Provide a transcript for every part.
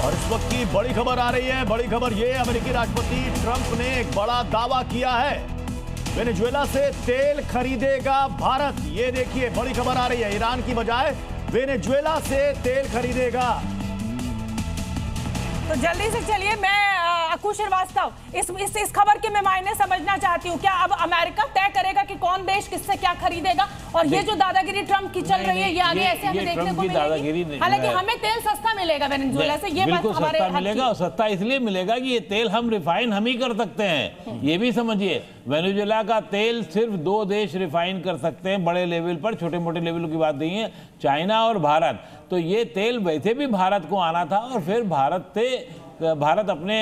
और इस वक्त की बड़ी खबर आ रही है। बड़ी खबर ये, अमेरिकी राष्ट्रपति ट्रंप ने एक बड़ा दावा किया है। वेनेजुएला से तेल खरीदेगा भारत। ये देखिए, बड़ी खबर आ रही है। ईरान की बजाय वेनेजुएला से तेल खरीदेगा। तो जल्दी से चलिए, मैं अकु श्रीवास्तव इस खबर के मैं मायने समझना चाहती हूँ। क्या अब अमेरिका तय करेगा कि कौन देश किससे क्या खरीदेगा? और ये जो दादागिरी ट्रंप की चल रही है, ये आगे ऐसे हमें देखने को मिलेगी। हालांकि हमें तेल सस्ता मिलेगा वेनेजुएला से, ये बात हमारे सस्ता मिलेगा। और सस्ता इसलिए मिलेगा कि ये तेल हम रिफाइन हम ही कर सकते हैं। ये भी समझिए, वेनेजुएला का तेल सिर्फ 2 देश रिफाइन कर सकते हैं बड़े लेवल पर, छोटे मोटे लेवल की बात नहीं है, चाइना और भारत। तो ये तेल वैसे भी भारत को आना था और फिर भारत अपने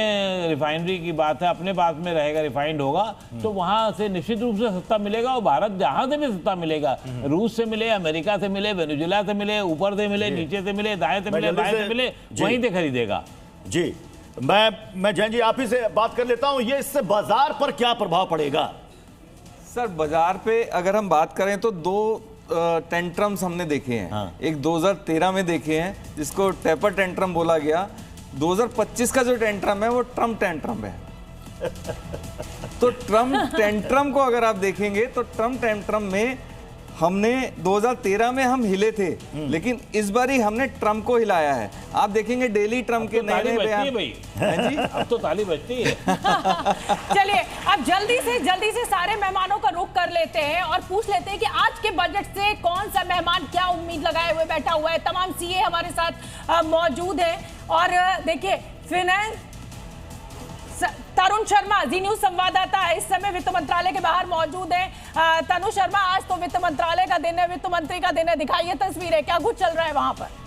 रिफाइनरी की बात है, अपने पास में रहेगा, रिफाइंड होगा, तो वहां से निश्चित रूप से सस्ता मिलेगा। और भारत जहां से भी सस्ता मिलेगा, रूस से मिले, अमेरिका से मिले, वेनेजुएला से मिले, ऊपर से मिले, नीचे से मिले, दाएं से मिले, बाएं से मिले, वहीं से खरीदेगा। जी, मैं जैन जी आप ही से बात कर लेता हूं। ये इससे बाजार पर क्या प्रभाव पड़ेगा? सर, बाजार पे अगर हम बात करें तो 2 टेंट्रम्स हमने देखे हैं। हाँ। एक 2013 में देखे हैं, जिसको टेपर टेंट्रम बोला गया। 2025 का जो टेंट्रम है वो ट्रम्प टेंट्रम है। तो ट्रम्प टेंट्रम को अगर आप देखेंगे तो ट्रम्प टेंट्रम में हमने 2013 में हम हिले थे, लेकिन इस बार ही हमने ट्रम्प को हिलाया है। आप देखेंगे डेली ट्रम्प के नए नए बयान। जी, अब तो ताली बजती है। चलिए, अब जल्दी से सारे मेहमानों का रुख कर लेते हैं और पूछ लेते हैं कि आज के बजट से कौन सा मेहमान क्या उम्मीद लगाए हुए बैठा हुआ है। तमाम सीए हमारे साथ मौजूद है। और देखिए, फिनेंस तरुण शर्मा, जी न्यूज संवाददाता है, इस समय वित्त मंत्रालय के बाहर मौजूद है। तनु शर्मा, आज तो वित्त मंत्रालय का दिन है, वित्त मंत्री का दिन है, दिखाइए तस्वीरें, क्या कुछ चल रहा है वहां पर?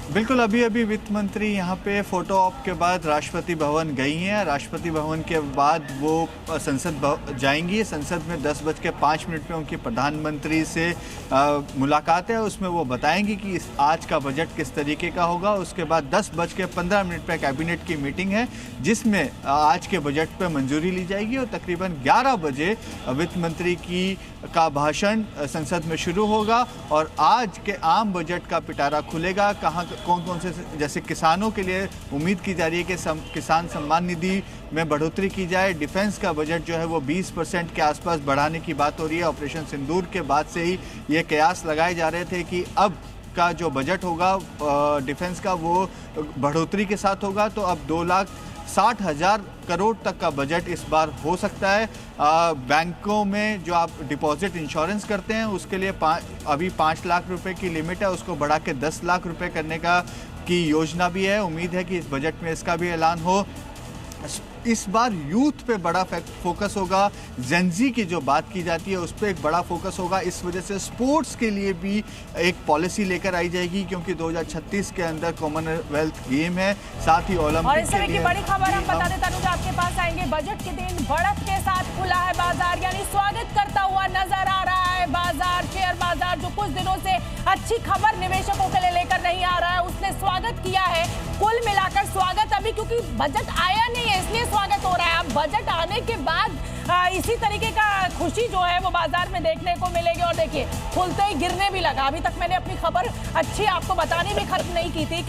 बिल्कुल, अभी वित्त मंत्री यहाँ पे फोटो ऑप के बाद राष्ट्रपति भवन गई हैं। राष्ट्रपति भवन के बाद वो संसद जाएंगी। संसद में 10:05 पे उनकी प्रधानमंत्री से मुलाकात है। उसमें वो बताएंगी कि आज का बजट किस तरीके का होगा। उसके बाद 10:15 पे कैबिनेट की मीटिंग है, जिसमें आज के बजट पे मंजूरी ली जाएगी। और तकरीबन 11 बजे वित्त मंत्री का भाषण संसद में शुरू होगा। और आज के आम बजट का पिटारा खुलेगा। कौन से, जैसे किसानों के लिए उम्मीद की जा रही है कि किसान सम्मान निधि में बढ़ोतरी की जाए। डिफेंस का बजट जो है वो 20% के आसपास बढ़ाने की बात हो रही है। ऑपरेशन सिंदूर के बाद से ही ये कयास लगाए जा रहे थे कि अब का जो बजट होगा डिफेंस का वो बढ़ोतरी के साथ होगा। तो अब 2,60,000 करोड़ तक का बजट इस बार हो सकता है। बैंकों में जो आप डिपॉजिट इंश्योरेंस करते हैं उसके लिए अभी 5 लाख रुपए की लिमिट है, उसको बढ़ा के 10 लाख रुपए करने की योजना भी है। उम्मीद है कि इस बजट में इसका भी ऐलान हो। इस बार यूथ पे बड़ा फोकस होगा। जेनजी की जो बात की जाती है उस पर एक बड़ा फोकस होगा। इस वजह से स्पोर्ट्स के लिए भी एक पॉलिसी लेकर आई जाएगी, क्योंकि 2036 के अंदर कॉमनवेल्थ गेम है, साथ ही ओलंपिक। और इस समय की बड़ी खबर हम बता दें, तनुज आपके पास आएंगे। बजट के दिन बढ़त के साथ खुला है बाजार, यानी स्वागत करता हुआ नजर आ रहा है बाजार। शेयर बाजार जो कुछ दिनों से अच्छी खबर निवेशकों के लिए लेकर नहीं आ रहा है, उसने स्वागत किया है। कुल मिलाकर स्वागत अभी, क्योंकि बजट आया नहीं है इसलिए स्वागत हो रहा है। अब बजट आने के बाद इसी तरीके का खुशी जो है वो बाजार में देखने को मिलेगी। और देखिए, खुलते ही गिरने भी लगा। अभी तक मैंने अपनी खबर अच्छी आपको बताने भी खत्म नहीं की थी।